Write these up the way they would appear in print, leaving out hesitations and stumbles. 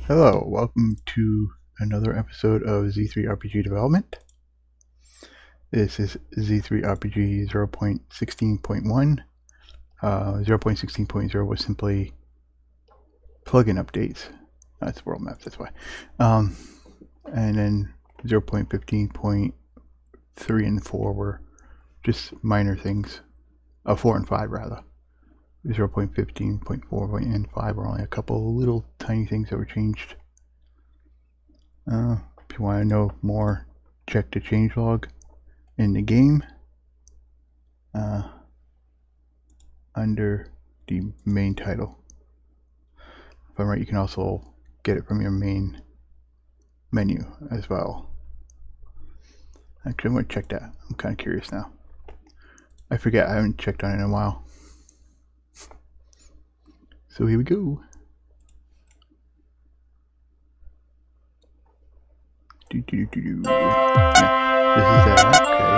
Hello, welcome to another episode of Z3 RPG Development. This is Z3 RPG 0.16.1. 0.16.0 was simply plugin updates. That's world maps, that's why. And then 0.15.3 and 4 were just minor things. 4 and 5 rather. 0.15.4 and 5 were only a couple little tiny things that were changed. If you want to know more, check the changelog in the game under the main title. If I'm right, you can also get it from your main menu as well. Actually, I'm going to check that. I'm kind of curious now. I forget, I haven't checked on it in a while. So here we go. Yeah, this is that, okay.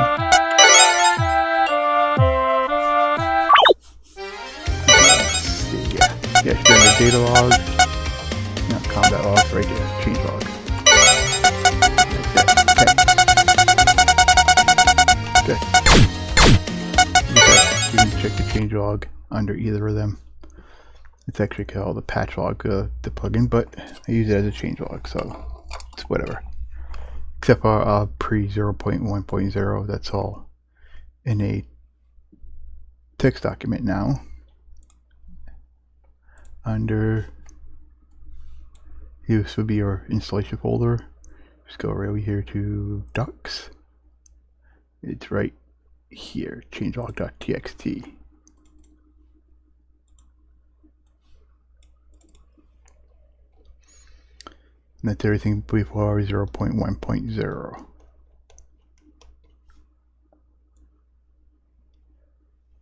Yeah, it's doing the data log. Not combat log, right there, change log. That's it. Okay. You can check the change log under either of them. It's actually called the patch log, the plugin, but I use it as a change log, so it's whatever. Except for pre 0.1.0, that's all in a text document now. Under, this would be your installation folder. Just go right over here to docs. It's right here, changelog.txt. And that's everything before 0.1.0.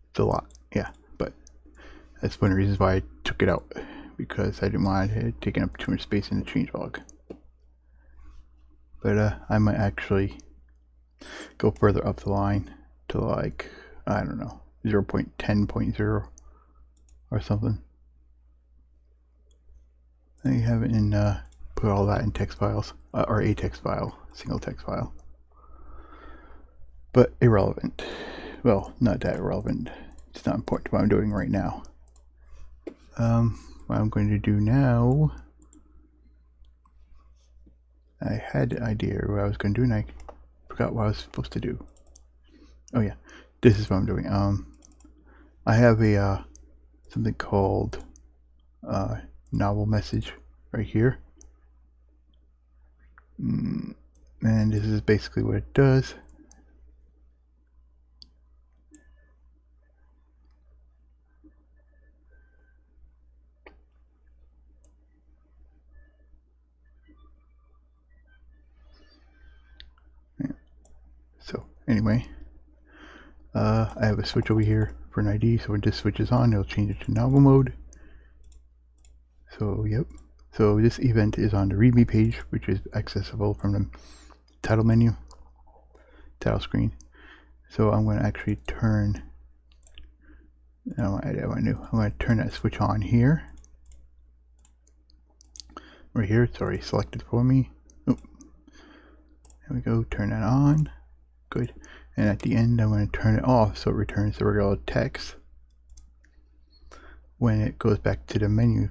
It's a lot, yeah, but that's one of the reasons why I took it out, because I didn't want it taking up too much space in the changelog. But I might actually go further up the line to, like, I don't know, 0.10.0 or something. I have it in, put all that in text files, or a text file, single text file. But irrelevant. Well, not that irrelevant. It's not important to what I'm doing right now. What I'm going to do now, I had an idea what I was going to do and I forgot what I was supposed to do. Oh yeah, this is what I'm doing. I have a something called novel message right here, and this is basically what it does. So anyway, I have a switch over here for an ID, so when this switches on, it'll change it to novel mode. So yep, so this event is on the README page, which is accessible from the title menu, title screen. So I'm going to actually turn, I'm going to turn that switch on here. Right here, it's already selected for me. Oh, there we go, turn that on. Good. And at the end, I'm going to turn it off so it returns the regular text when it goes back to the menu.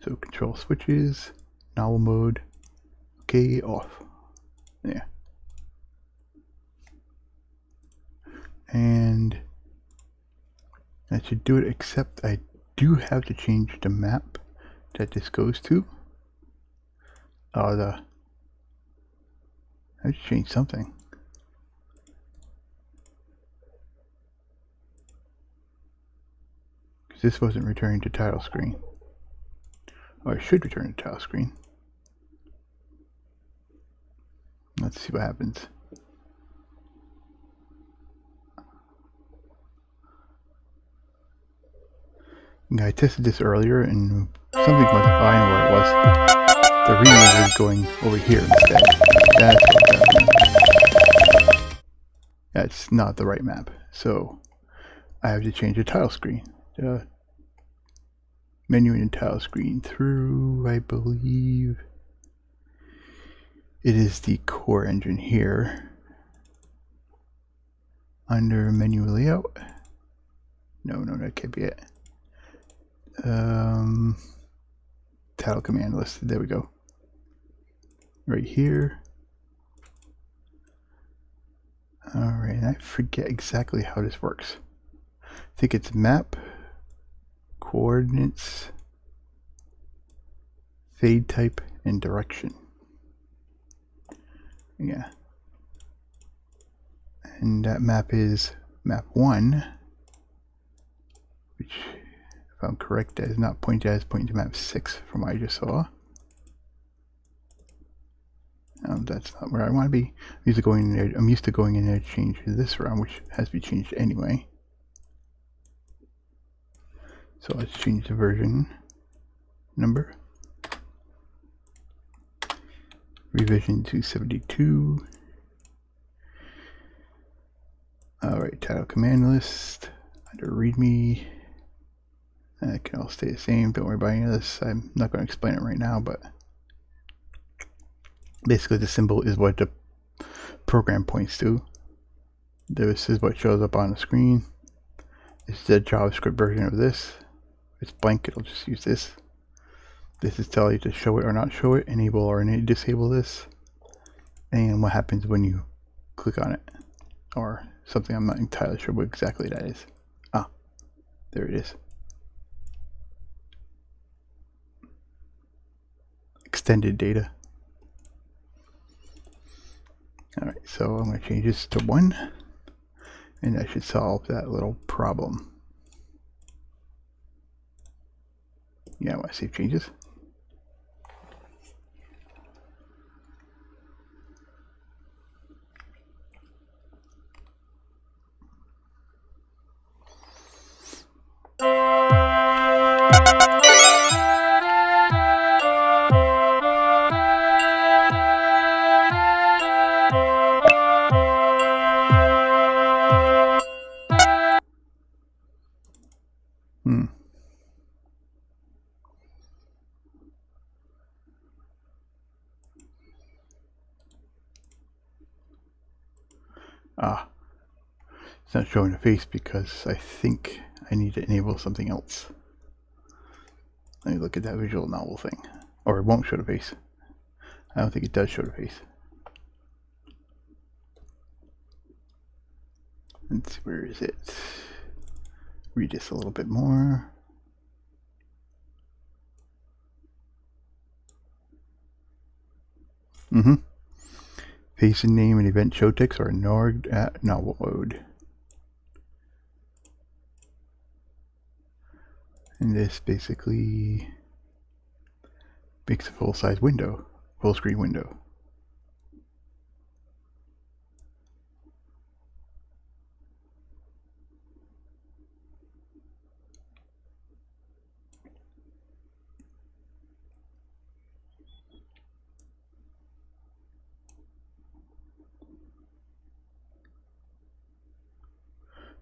So control switches, novel mode, okay, off. Yeah. And that should do it, except I do have to change the map that this goes to. I have to change something. Because this wasn't returning to title screen. Or it should return to title screen. Let's see what happens. I tested this earlier and something was, I know what it was. The readme was going over here instead. That's what happened. That's not the right map. So I have to change the title screen. Menu and tile screen through, I believe it is the core engine here. Under menu layout. No, that can't be it. Title command list. There we go. Right here. Alright, I forget exactly how this works. I think it's map, coordinates, fade type, and direction. Yeah. And that map is map 1, which, if I'm correct, that is not pointed as pointing to map 6 from what I just saw. That's not where I want to be. I'm used to going in there to change this around, which has to be changed anyway. So let's change the version number. Revision 272. Alright, title command list. Under readme. That can all stay the same. Don't worry about any of this. I'm not going to explain it right now, but basically the symbol is what the program points to. This is what shows up on the screen. This is the JavaScript version of this. If it's blank, it'll just use this. This is telling you to show it or not show it, enable or disable this, and what happens when you click on it, or something I'm not entirely sure what exactly that is. Ah, there it is. Extended data. Alright, so I'm going to change this to 1, and that should solve that little problem. Yeah, I want to save changes. Ah, it's not showing a face because I think I need to enable something else. Let me look at that visual novel thing. Or it won't show the face. I don't think it does show the face. Let's see, where is it? Read this a little bit more. Face and name and event show text are ignored at novel mode. And this basically makes a full-size window, full-screen window.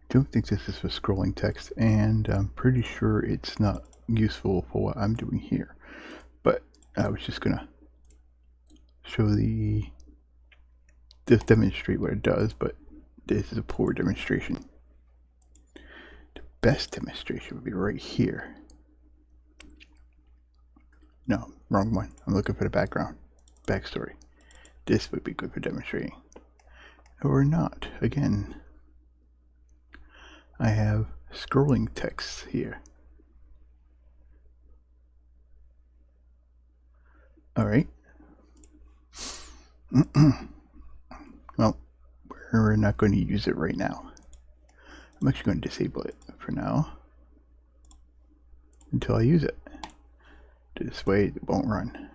Don't think this is for scrolling text, and I'm pretty sure it's not useful for what I'm doing here. But I was just gonna show just demonstrate what it does, but this is a poor demonstration. The best demonstration would be right here. No, wrong one. I'm looking for the backstory. This would be good for demonstrating. Or not, again. I have scrolling text here. Alright. Well, we're not going to use it right now. I'm actually going to disable it for now until I use it. This way it won't run.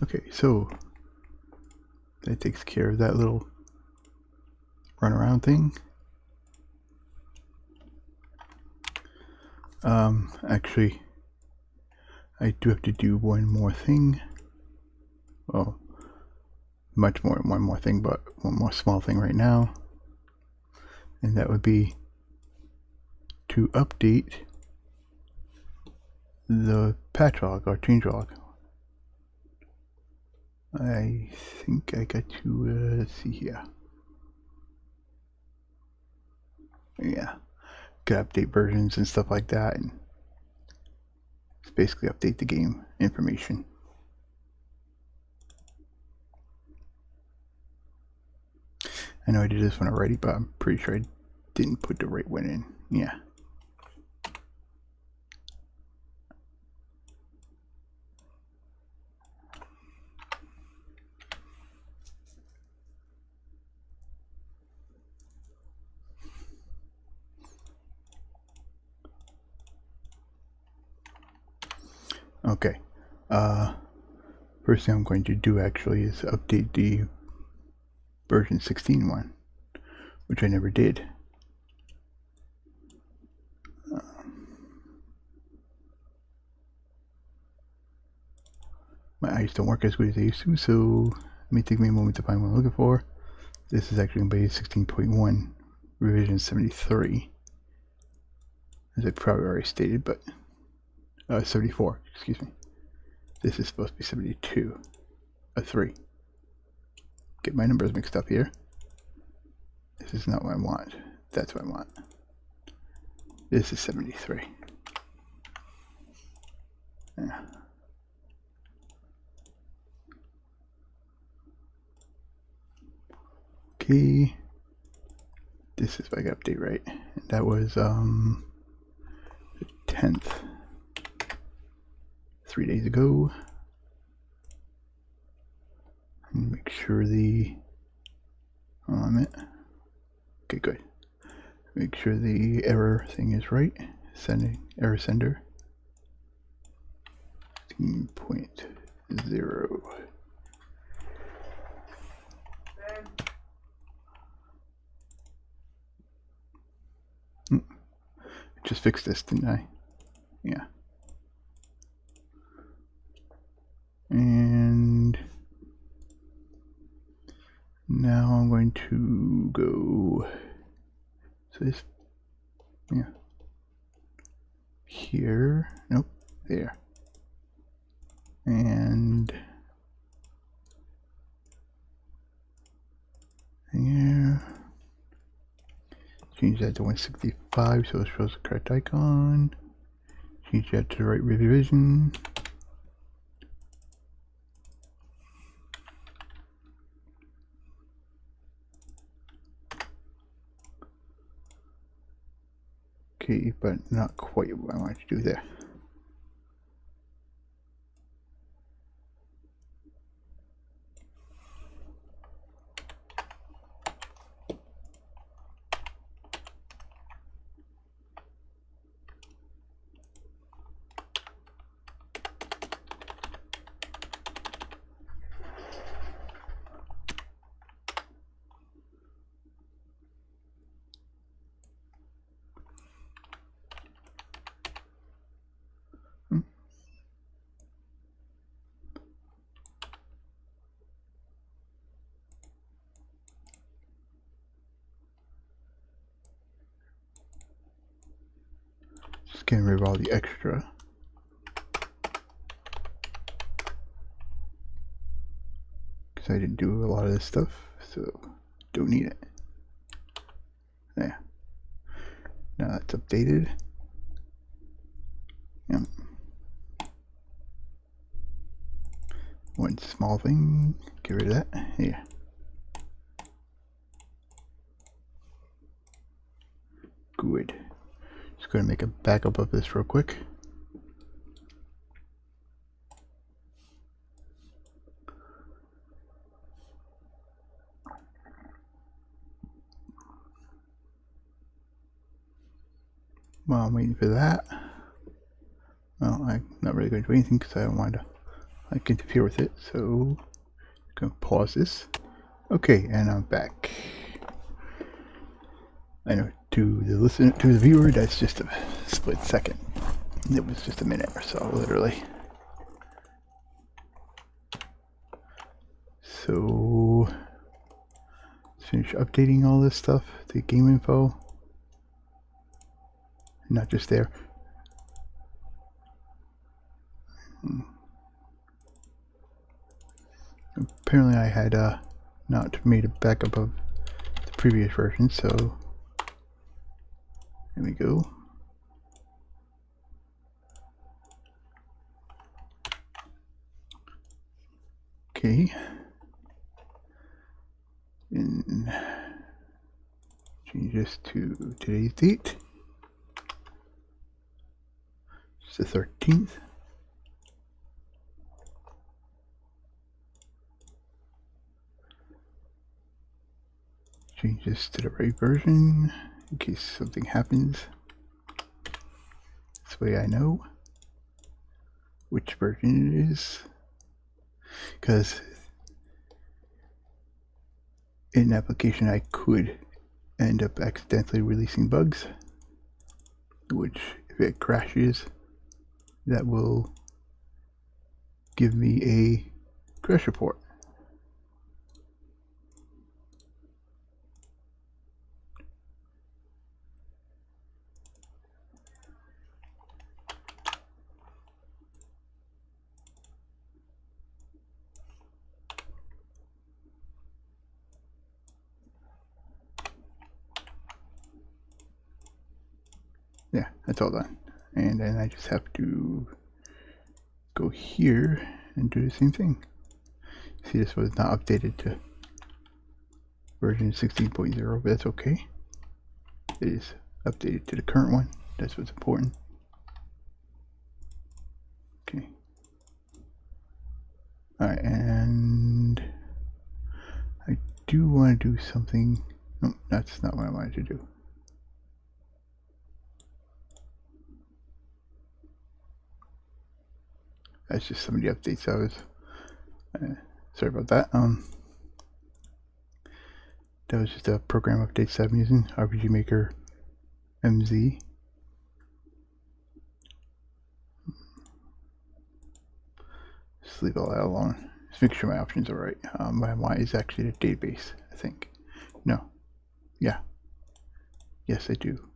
Okay, so that takes care of that little runaround thing. Actually, I do have to do one more thing. Well, much more than one more thing, but one more small thing right now. And that would be to update the patch log or change log. I think I got to, let's see here. Yeah, could update versions and stuff like that, and it's basically update the game information. I know I did this one already, but I'm pretty sure I didn't put the right one in. Yeah. Okay. First thing I'm going to do actually is update the version 16 one, which I never did. My eyes don't work as good as they used to, so it may take me a moment to find what I'm looking for. This is actually going to be 16.1, revision 73, as I probably already stated, but 74, excuse me. This is supposed to be 72, a 3. Get my numbers mixed up here. This is not what I want. That's what I want. This is 73. Yeah. Okay. This is if I got update right. And that was the 10th. 3 days ago. And make sure the okay, good. Make sure the error thing is right. Sending error sender 16.0. Just fixed this, didn't I? Yeah. And now I'm going to go, so this, yeah, here, nope, there, and there, change that to 165 so it shows the correct icon, change that to the right revision. Okay, but not quite what I want to do there. Just getting rid of all the extra. Because I didn't do a lot of this stuff, so don't need it. There. Now that's updated. Yep. One small thing, get rid of that. Here. Good. Just going to make a backup of this real quick. While I'm waiting for that, well, I'm not really going to do anything because I don't want to interfere with it. So I'm going to pause this. Okay, and I'm back. I know to the viewer, that's just a split second. It was just a minute or so, literally. So finish updating all this stuff, the game info. Not just there. Apparently I had not made a backup of the previous version, so there we go. Okay. And change this to today's date. It's the 13th. Change this to the right version in case something happens. This way I know which version it is. Because in an application I could end up accidentally releasing bugs, which if it crashes, that will give me a crash report. Yeah, that's all done. And then I just have to go here and do the same thing. See, this was not updated to version 16.0, but that's okay. It is updated to the current one. That's what's important. Okay. Alright, and I do want to do something. No, that's not what I wanted to do. That's just some of the updates I was. Sorry about that. That was just a program update that I'm using, RPG Maker MZ. Just leave all that alone. Just make sure my options are right. What I want is actually the database, I think. No. Yeah. Yes, I do.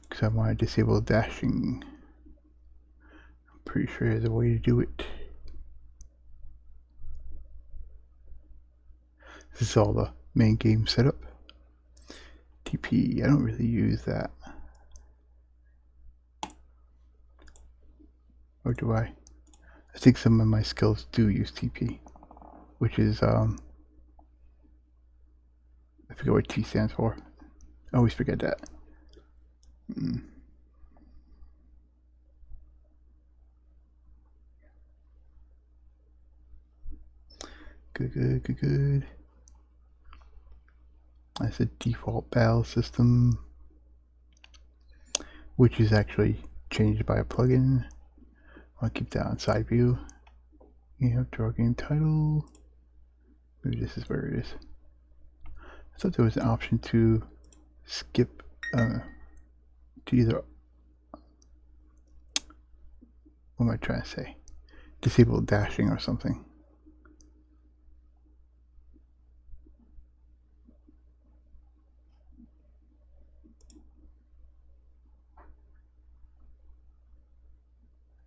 Because I want to disable dashing. I'm pretty sure there's a way to do it. This is all the main game setup. TP, I don't really use that. Or do I? I think some of my skills do use TP, which is, I forget what T stands for. I always forget that. Good. That's a default battle system, which is actually changed by a plugin. I'll keep that on side view. You have draw game title. Maybe this is where it is. I thought there was an option to skip to either. What am I trying to say? Disable dashing or something.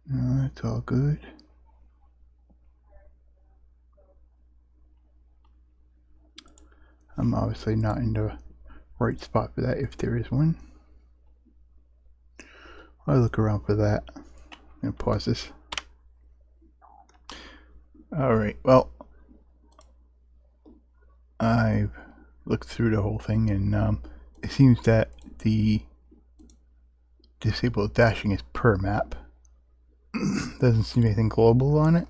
No, it's all good. I'm obviously not in the right spot for that if there is one. I'll look around for that and pause this. Alright, well, I've looked through the whole thing and it seems that the disabled dashing is per map. Doesn't seem anything global on it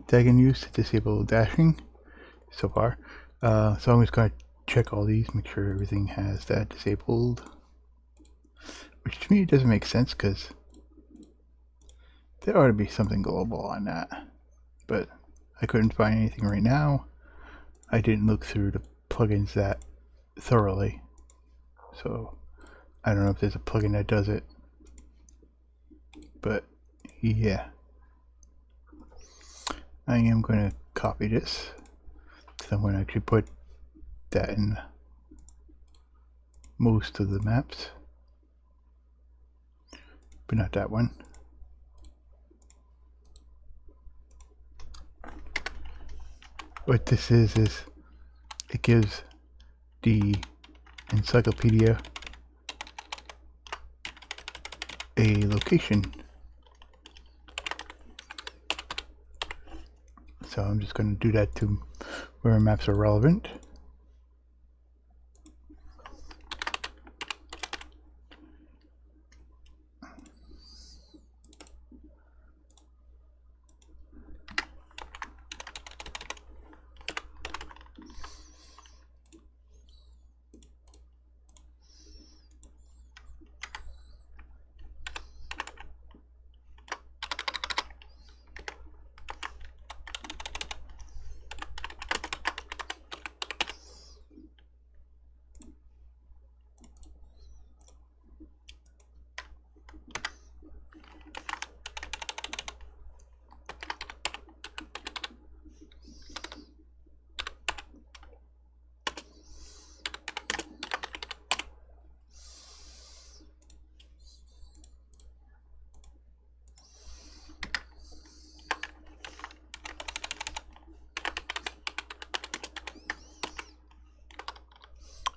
that I can use to disable dashing so far. So I'm just going to check all these, make sure everything has that disabled. Which to me doesn't make sense because there ought to be something global on that. But I couldn't find anything right now. I didn't look through the plugins that thoroughly. So I don't know if there's a plugin that does it. But yeah. I am going to copy this. So I'm going to actually put that in most of the maps. But not that one. what this is it gives the encyclopedia a location. So I'm just going to do that to where maps are relevant.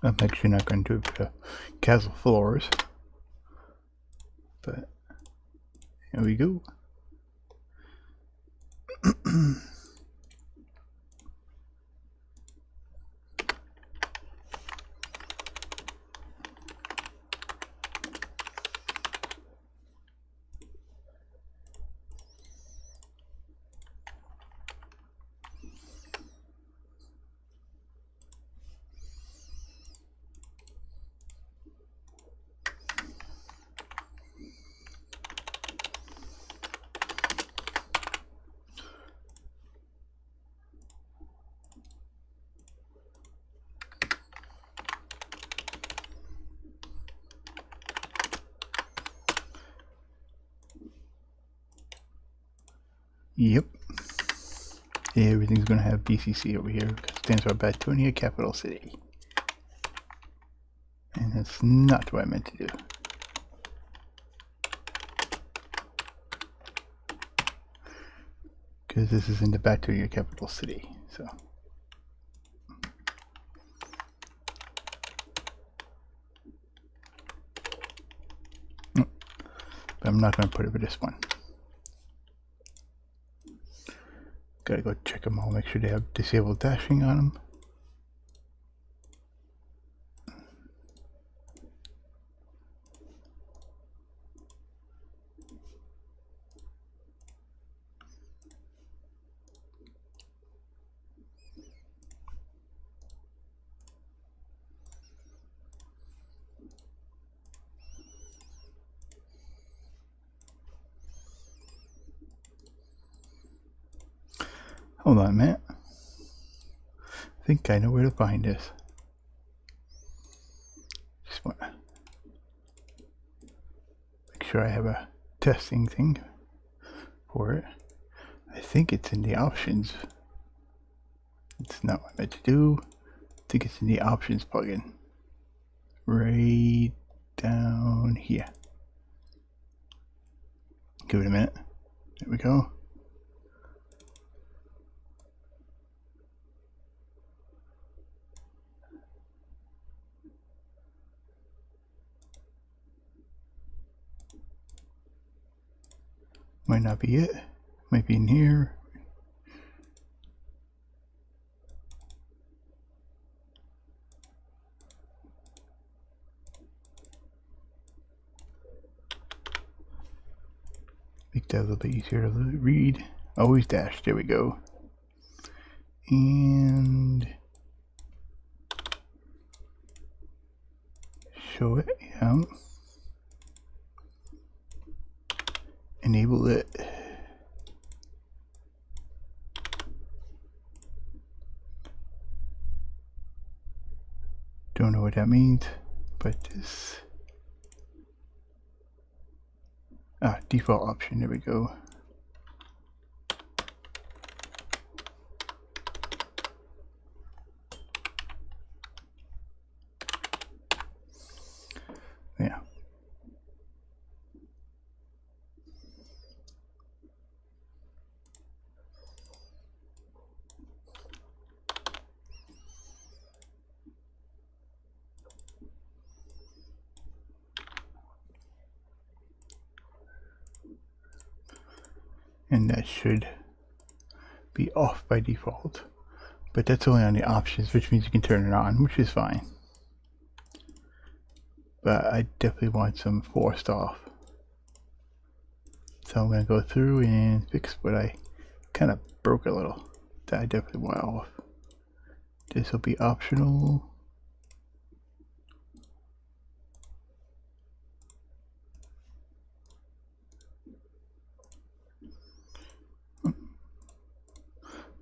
I'm actually not going to do the castle floors, but here we go. Yep. Yeah, everything's going to have BCC over here, because it stands for Batonia Capital City. And that's not what I meant to do. Because this is in the Batonia Capital City, so. But I'm not going to put it with this one. Gotta go check them all, make sure they have disabled dashing on them. Hold on a minute. I think I know where to find this. Just want to make sure I have a testing thing for it. I think it's in the options. It's not what I meant to do. I think it's in the options plugin. Right down here. Give it a minute. There we go. Might not be it. Might be in here. Make that a little bit easier to read. Always dash. There we go. And show it. Yeah. Enable it. Don't know what that means, but this default option, there we go. Yeah. and that should be off by default. But that's only on the options, which means you can turn it on, which is fine. But I definitely want some forced off. So I'm going to go through and fix what I kind of broke a little. That I definitely want off. This will be optional.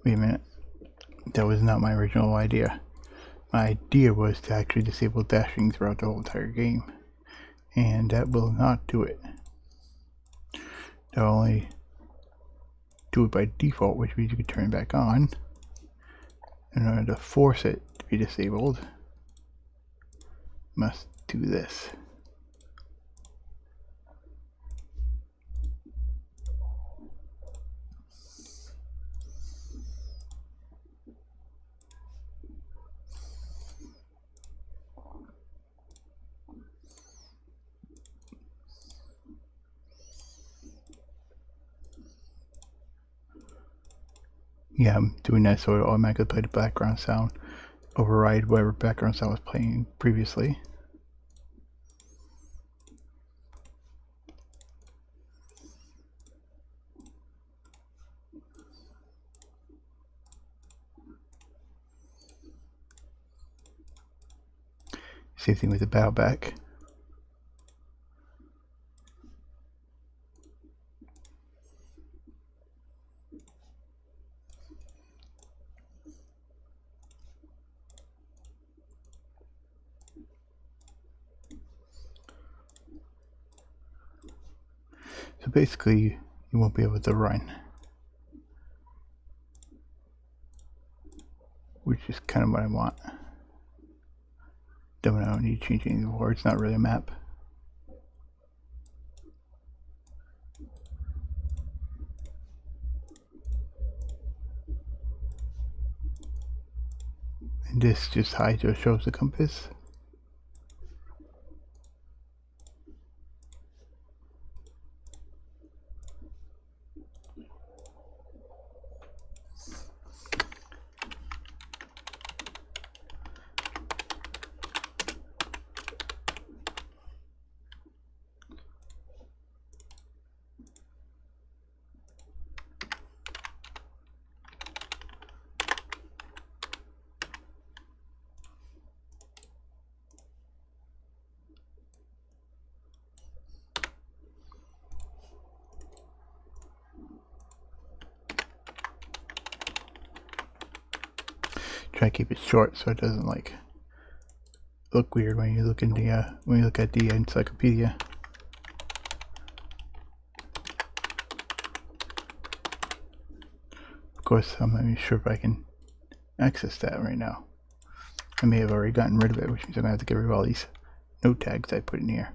Wait a minute. That was not my original idea. My idea was to actually disable dashing throughout the whole entire game. And that will not do it. That'll only do it by default, which means you can turn it back on. In order to force it to be disabled, must do this. Yeah, I'm doing that so it automatically play the background sound, override whatever background sound was playing previously. Same thing with the battle back. So basically, you won't be able to run, which is kind of what I want. I don't need to change anything more. It's not really a map. And this just hides or shows the compass. Try to keep it short so it doesn't like look weird when you look in the when you look at the encyclopedia. Of course, I'm not even sure if I can access that right now. I may have already gotten rid of it, which means I'm gonna have to get rid of all these note tags I put in here.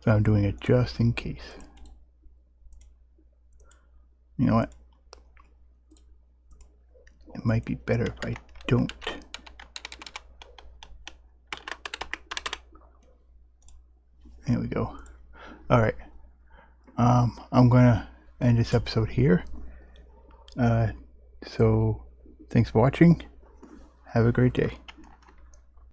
But I'm doing it just in case. You know what? It might be better if I don't. There we go. Alright. I'm gonna end this episode here. So thanks for watching. Have a great day.